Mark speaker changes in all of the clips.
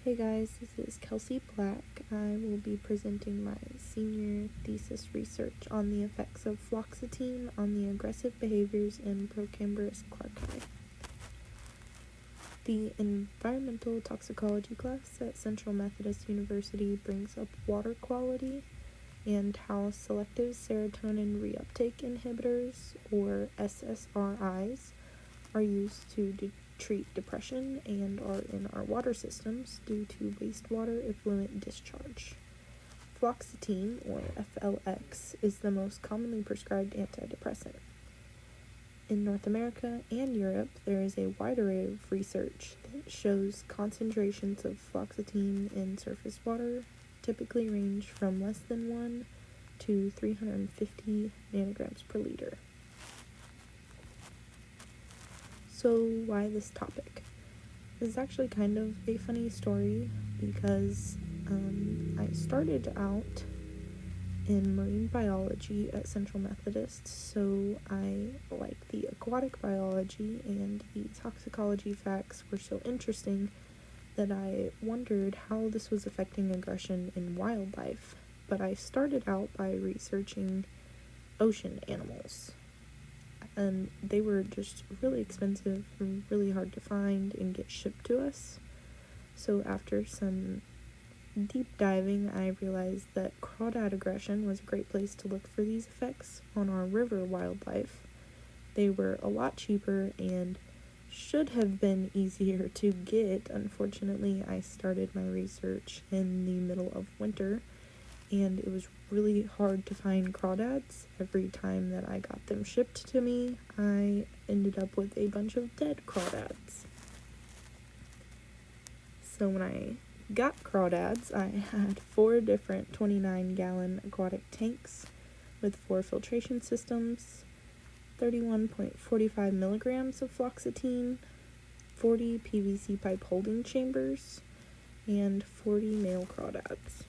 Speaker 1: Hey guys, this is Kelsey Black. I will be presenting my senior thesis research on the effects of fluoxetine on the aggressive behaviors in Procambarus clarki. The environmental toxicology class at Central Methodist University brings up water quality and how selective serotonin reuptake inhibitors, or SSRIs, are used to treat depression and are in our water systems due to wastewater effluent discharge. Fluoxetine, or FLX, is the most commonly prescribed antidepressant. In North America and Europe, there is a wide array of research that shows concentrations of fluoxetine in surface water typically range from less than 1 to 350 nanograms per liter. So why this topic? This is actually kind of a funny story because I started out in marine biology at Central Methodist, so I like the aquatic biology, and the toxicology facts were so interesting that I wondered how this was affecting aggression in wildlife. But I started out by researching ocean animals, and they were just really expensive and really hard to find and get shipped to us. So after some deep diving, I realized that crawdad aggression was a great place to look for these effects on our river wildlife. They were a lot cheaper and should have been easier to get. Unfortunately, I started my research in the middle of winter, and it was really hard to find crawdads. Every time that I got them shipped to me, I ended up with a bunch of dead crawdads. So when I got crawdads, I had 4 different 29-gallon aquatic tanks with 4 filtration systems, 31.45 milligrams of fluoxetine, 40 PVC pipe holding chambers, and 40 male crawdads.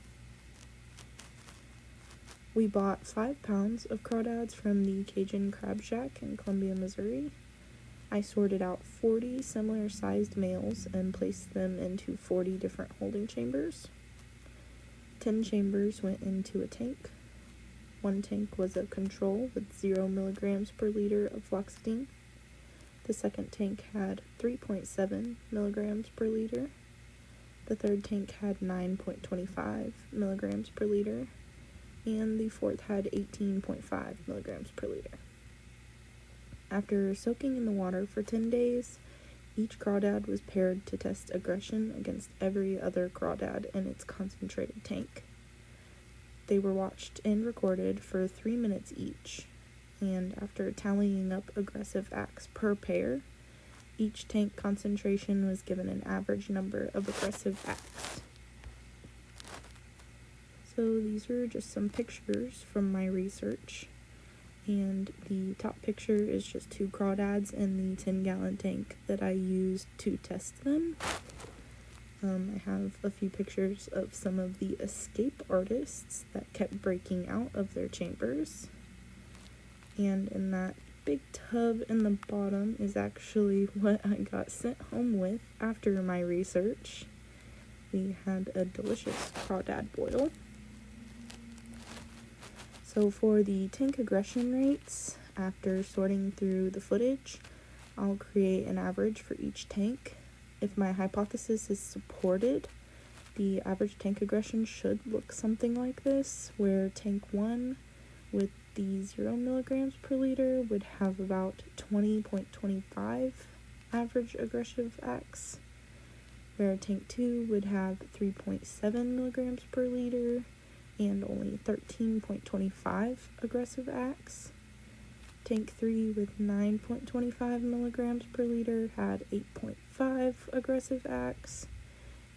Speaker 1: We bought 5 pounds of crawdads from the Cajun Crab Shack in Columbia, Missouri. I sorted out 40 similar-sized males and placed them into 40 different holding chambers. 10 chambers went into a tank. 1 tank was a control with 0 milligrams per liter of fluoxetine. The second tank had 3.7 milligrams per liter. The third tank had 9.25 milligrams per liter. And the fourth had 18.5 milligrams per liter. After soaking in the water for 10 days, each crawdad was paired to test aggression against every other crawdad in its concentrated tank. They were watched and recorded for 3 minutes each, and after tallying up aggressive acts per pair, each tank concentration was given an average number of aggressive acts. So these are just some pictures from my research, and the top picture is just 2 crawdads in the 10-gallon tank that I used to test them. I have a few pictures of some of the escape artists that kept breaking out of their chambers, and in that big tub in the bottom is actually what I got sent home with after my research. We had a delicious crawdad boil. So for the tank aggression rates, after sorting through the footage, I'll create an average for each tank. If my hypothesis is supported, the average tank aggression should look something like this, where tank 1 with the 0 milligrams per liter would have about 20.25 average aggressive acts, where tank 2 would have 3.7 milligrams per liter and only 13.25 aggressive acts. Tank 3 with 9.25 milligrams per liter had 8.5 aggressive acts,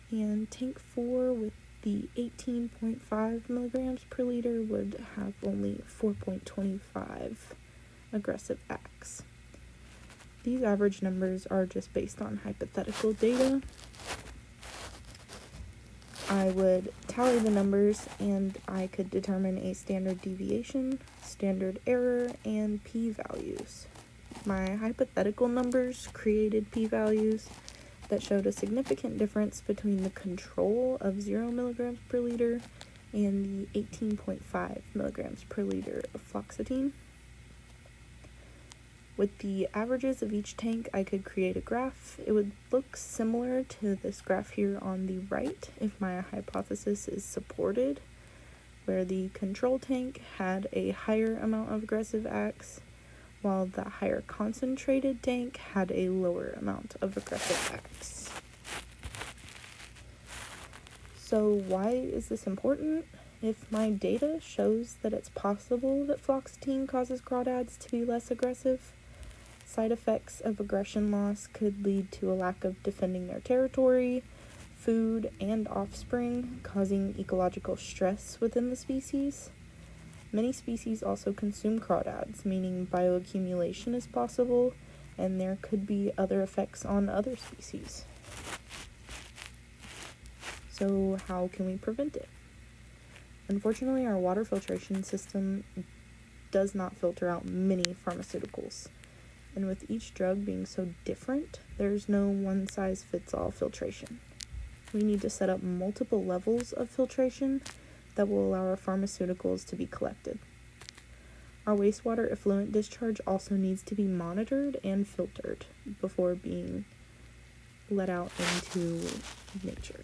Speaker 1: and tank 4 with the 18.5 milligrams per liter would have only 4.25 aggressive acts. These average numbers are just based on hypothetical data. I would tally the numbers and I could determine a standard deviation, standard error, and p-values. My hypothetical numbers created p-values, that showed a significant difference between the control of 0 milligrams per liter and the 18.5 milligrams per liter of fluoxetine. With the averages of each tank, I could create a graph. It would look similar to this graph here on the right if my hypothesis is supported, where the control tank had a higher amount of aggressive acts, while the higher concentrated tank had a lower amount of aggressive acts. So why is this important? If my data shows that it's possible that fluoxetine causes crawdads to be less aggressive, side effects of aggression loss could lead to a lack of defending their territory, food, and offspring, causing ecological stress within the species. Many species also consume crawdads, meaning bioaccumulation is possible, and there could be other effects on other species. So how can we prevent it? Unfortunately, our water filtration system does not filter out many pharmaceuticals. And with each drug being so different, there's no one-size-fits-all filtration. We need to set up multiple levels of filtration that will allow our pharmaceuticals to be collected. Our wastewater effluent discharge also needs to be monitored and filtered before being let out into nature.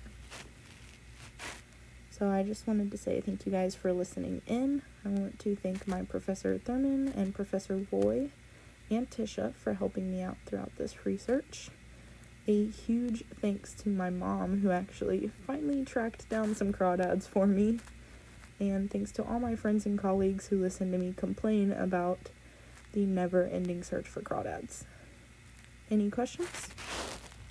Speaker 1: So I just wanted to say thank you guys for listening in. I want to thank my Professor Thurman and Professor Roy and Tisha for helping me out throughout this research. A huge thanks to my mom, who actually finally tracked down some crawdads for me. And thanks to all my friends and colleagues who listen to me complain about the never-ending search for crawdads. Any questions?